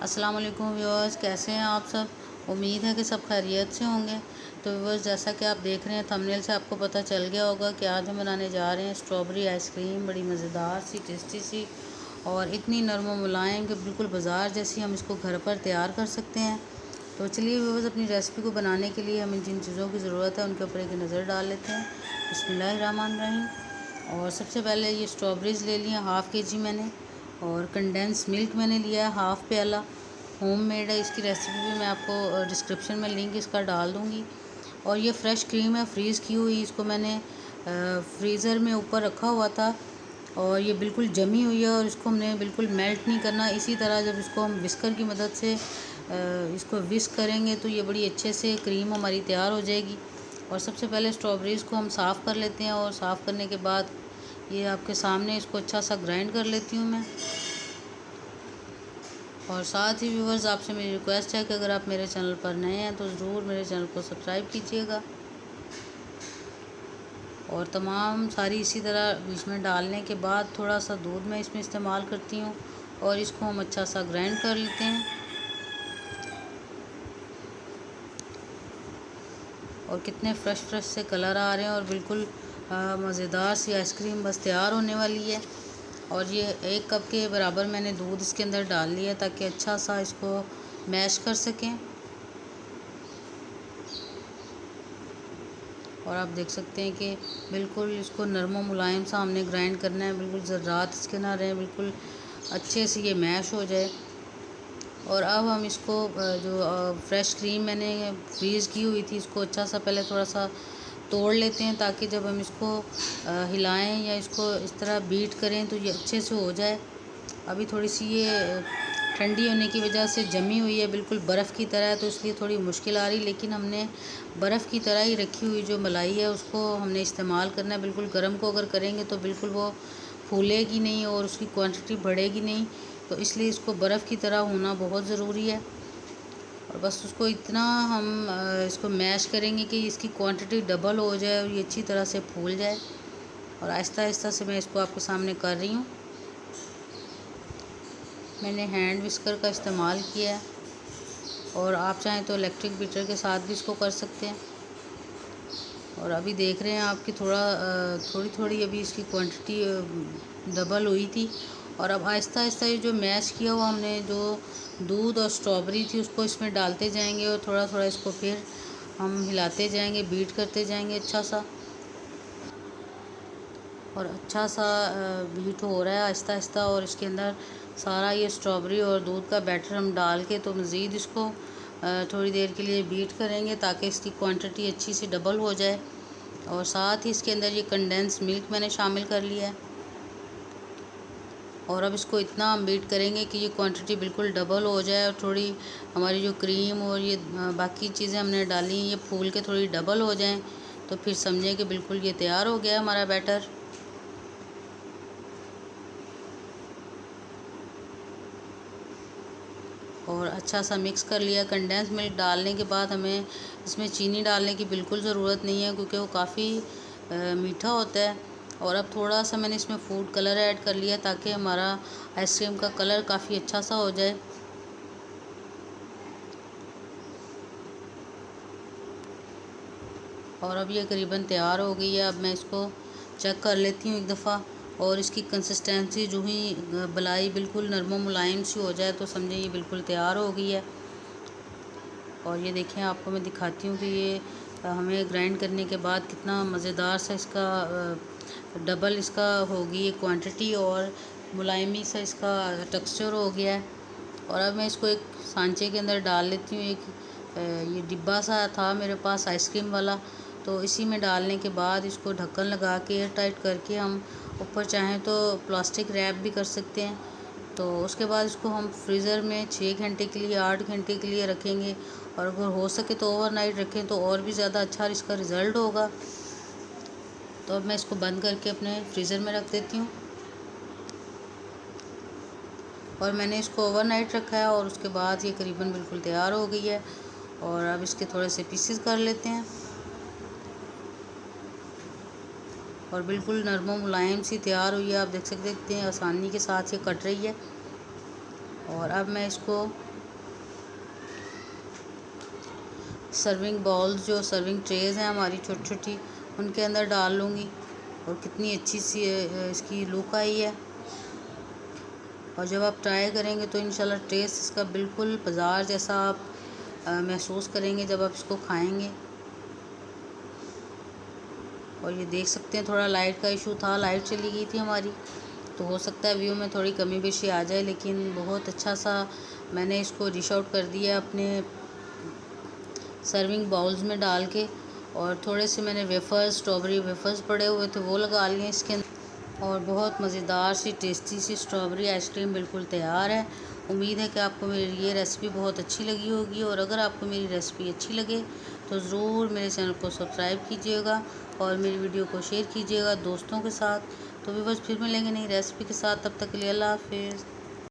अस्सलाम वालेकुम व्यूअर्स, कैसे हैं आप सब। उम्मीद है कि सब खैरियत से होंगे। तो व्यूअर्स, जैसा कि आप देख रहे हैं थंबनेल से आपको पता चल गया होगा कि आज हम बनाने जा रहे हैं स्ट्रॉबेरी आइसक्रीम। बड़ी मज़ेदार सी, टेस्टी सी और इतनी नरम व मुलायम कि बिल्कुल बाज़ार जैसी हम इसको घर पर तैयार कर सकते हैं। तो चलिए व्यूअर्स, अपनी रेसिपी को बनाने के लिए हमें जिन चीज़ों की ज़रूरत है उनके ऊपर एक नज़र डाल लेते हैं। बिस्मिल्लाहिर्रहमानिर्रहीम। और सबसे पहले ये स्ट्रॉबेरीज़ ले लिए हाफ़ के जी मैंने, और कंडेंस मिल्क मैंने लिया है हाफ़ प्याला। होममेड है, इसकी रेसिपी भी मैं आपको डिस्क्रिप्शन में लिंक इसका डाल दूँगी। और ये फ़्रेश क्रीम है, फ्रीज़ की हुई। इसको मैंने फ्रीज़र में ऊपर रखा हुआ था और ये बिल्कुल जमी हुई है। और इसको हमने बिल्कुल मेल्ट नहीं करना। इसी तरह जब इसको हम विस्कर की मदद से इसको विस्क करेंगे तो ये बड़ी अच्छे से क्रीम हमारी तैयार हो जाएगी। और सबसे पहले स्ट्रॉबेरीज़ को हम साफ़ कर लेते हैं, और साफ़ करने के बाद ये आपके सामने इसको अच्छा सा ग्राइंड कर लेती हूँ मैं। और साथ ही व्यूवर्स, आपसे मेरी रिक्वेस्ट है कि अगर आप मेरे चैनल पर नए हैं तो ज़रूर मेरे चैनल को सब्सक्राइब कीजिएगा। और तमाम सारी इसी तरह बीच में डालने के बाद थोड़ा सा दूध मैं इसमें इस्तेमाल करती हूँ, और इसको हम अच्छा सा ग्राइंड कर लेते हैं। और कितने फ़्रेश से कलर आ रहे हैं, और बिल्कुल मज़ेदार सी आइसक्रीम बस तैयार होने वाली है। और ये 1 कप के बराबर मैंने दूध इसके अंदर डाल लिया ताकि अच्छा सा इसको मैश कर सकें। और आप देख सकते हैं कि बिल्कुल इसको नरम मुलायम सा हमने ग्राइंड करना है, बिल्कुल ज़र्रात इसके ना रहें, बिल्कुल अच्छे से ये मैश हो जाए। और अब हम इसको जो फ्रेश क्रीम मैंने फ्रीज़ की हुई थी, इसको अच्छा सा पहले थोड़ा सा तोड़ लेते हैं ताकि जब हम इसको हिलाएं या इसको इस तरह बीट करें तो ये अच्छे से हो जाए। अभी थोड़ी सी ये ठंडी होने की वजह से जमी हुई है, बिल्कुल बर्फ़ की तरह है, तो इसलिए थोड़ी मुश्किल आ रही। लेकिन हमने बर्फ़ की तरह ही रखी हुई जो मलाई है उसको हमने इस्तेमाल करना है। बिल्कुल गर्म को अगर करेंगे तो बिल्कुल वो फूलेगी नहीं और उसकी क्वांटिटी बढ़ेगी नहीं, तो इसलिए इसको बर्फ़ की तरह होना बहुत ज़रूरी है। और बस उसको इतना हम इसको मैश करेंगे कि इसकी क्वांटिटी डबल हो जाए और ये अच्छी तरह से फूल जाए। और आहिस्ता आहिस्ता से मैं इसको आपके सामने कर रही हूँ। मैंने हैंड विस्कर का इस्तेमाल किया है, और आप चाहें तो इलेक्ट्रिक बीटर के साथ भी इसको कर सकते हैं। और अभी देख रहे हैं आपकी थोड़ी थोड़ी अभी इसकी क्वांटिटी डबल हुई थी। और अब आहिस्ता आहिस्ता ये जो मैश किया हुआ हमने जो दूध और स्ट्रॉबेरी थी उसको इसमें डालते जाएंगे, और थोड़ा थोड़ा इसको फिर हम हिलाते जाएंगे, बीट करते जाएंगे अच्छा सा। और अच्छा सा बीट हो रहा है आहिस्ता आहिस्ता। और इसके अंदर सारा ये स्ट्रॉबेरी और दूध का बैटर हम डाल के तो मज़ीद इसको थोड़ी देर के लिए बीट करेंगे ताकि इसकी क्वांटिटी अच्छी से डबल हो जाए। और साथ ही इसके अंदर ये कंडेंस मिल्क मैंने शामिल कर लिया है। और अब इसको इतना हम बीट करेंगे कि ये क्वांटिटी बिल्कुल डबल हो जाए, और थोड़ी हमारी जो क्रीम और ये बाकी चीज़ें हमने डाली ये फूल के थोड़ी डबल हो जाएं, तो फिर समझें कि बिल्कुल ये तैयार हो गया हमारा बैटर। और अच्छा सा मिक्स कर लिया। कंडेंस मिल्क डालने के बाद हमें इसमें चीनी डालने की बिल्कुल ज़रूरत नहीं है क्योंकि वो काफ़ी मीठा होता है। और अब थोड़ा सा मैंने इसमें फूड कलर ऐड कर लिया ताकि हमारा आइसक्रीम का कलर काफ़ी अच्छा सा हो जाए। और अब ये करीबन तैयार हो गई है। अब मैं इसको चेक कर लेती हूँ एक दफ़ा, और इसकी कंसिस्टेंसी जो ही मलाई बिल्कुल नरम मुलायम सी हो जाए तो समझे ये बिल्कुल तैयार हो गई है। और ये देखें, आपको मैं दिखाती हूँ कि ये हमें ग्राइंड करने के बाद कितना मज़ेदार सा इसका डबल इसका होगी ये क्वांटिटी, और मुलायमी सा इसका टेक्सचर हो गया है। और अब मैं इसको एक सांचे के अंदर डाल लेती हूँ। एक ये डिब्बा सा था मेरे पास आइसक्रीम वाला, तो इसी में डालने के बाद इसको ढक्कन लगा के एयर टाइट करके हम ऊपर चाहें तो प्लास्टिक रैप भी कर सकते हैं। तो उसके बाद इसको हम फ्रीज़र में 6 घंटे के लिए 8 घंटे के लिए रखेंगे, और अगर हो सके तो ओवरनाइट रखें तो और भी ज़्यादा अच्छा इसका रिज़ल्ट होगा। तो अब मैं इसको बंद करके अपने फ्रीज़र में रख देती हूँ। और मैंने इसको ओवरनाइट रखा है, और उसके बाद ये करीबन बिल्कुल तैयार हो गई है। और अब इसके थोड़े से पीसेस कर लेते हैं, और बिल्कुल नरम मुलायम सी तैयार हुई है। आप देख सकते हैं आसानी के साथ ये कट रही है। और अब मैं इसको सर्विंग बाउल्स जो सर्विंग ट्रेज़ हैं हमारी छोटी छोटी, उनके अंदर डाल लूँगी। और कितनी अच्छी सी इसकी लुक आई है। और जब आप ट्राई करेंगे तो इंशाल्लाह टेस्ट इसका बिल्कुल बाज़ार जैसा आप महसूस करेंगे जब आप इसको खाएंगे। और ये देख सकते हैं थोड़ा लाइट का इशू था, लाइट चली गई थी हमारी, तो हो सकता है व्यू में थोड़ी कमी बेशी आ जाए, लेकिन बहुत अच्छा सा मैंने इसको डिश आउट कर दिया अपने सर्विंग बाउल्स में डाल के। और थोड़े से मैंने वेफ़र्स, स्ट्रॉबेरी वेफ़र्स पड़े हुए थे, वो लगा लिए इसके अंदर। और बहुत मज़ेदार सी टेस्टी सी स्ट्रॉबेरी आइसक्रीम बिल्कुल तैयार है। उम्मीद है कि आपको मेरी ये रेसिपी बहुत अच्छी लगी होगी। और अगर आपको मेरी रेसिपी अच्छी लगे तो ज़रूर मेरे चैनल को सब्सक्राइब कीजिएगा और मेरी वीडियो को शेयर कीजिएगा दोस्तों के साथ। तो भी बस फिर मिलेंगे नई रेसिपी के साथ, तब तक के लिए अल्लाह हाफ़िज़।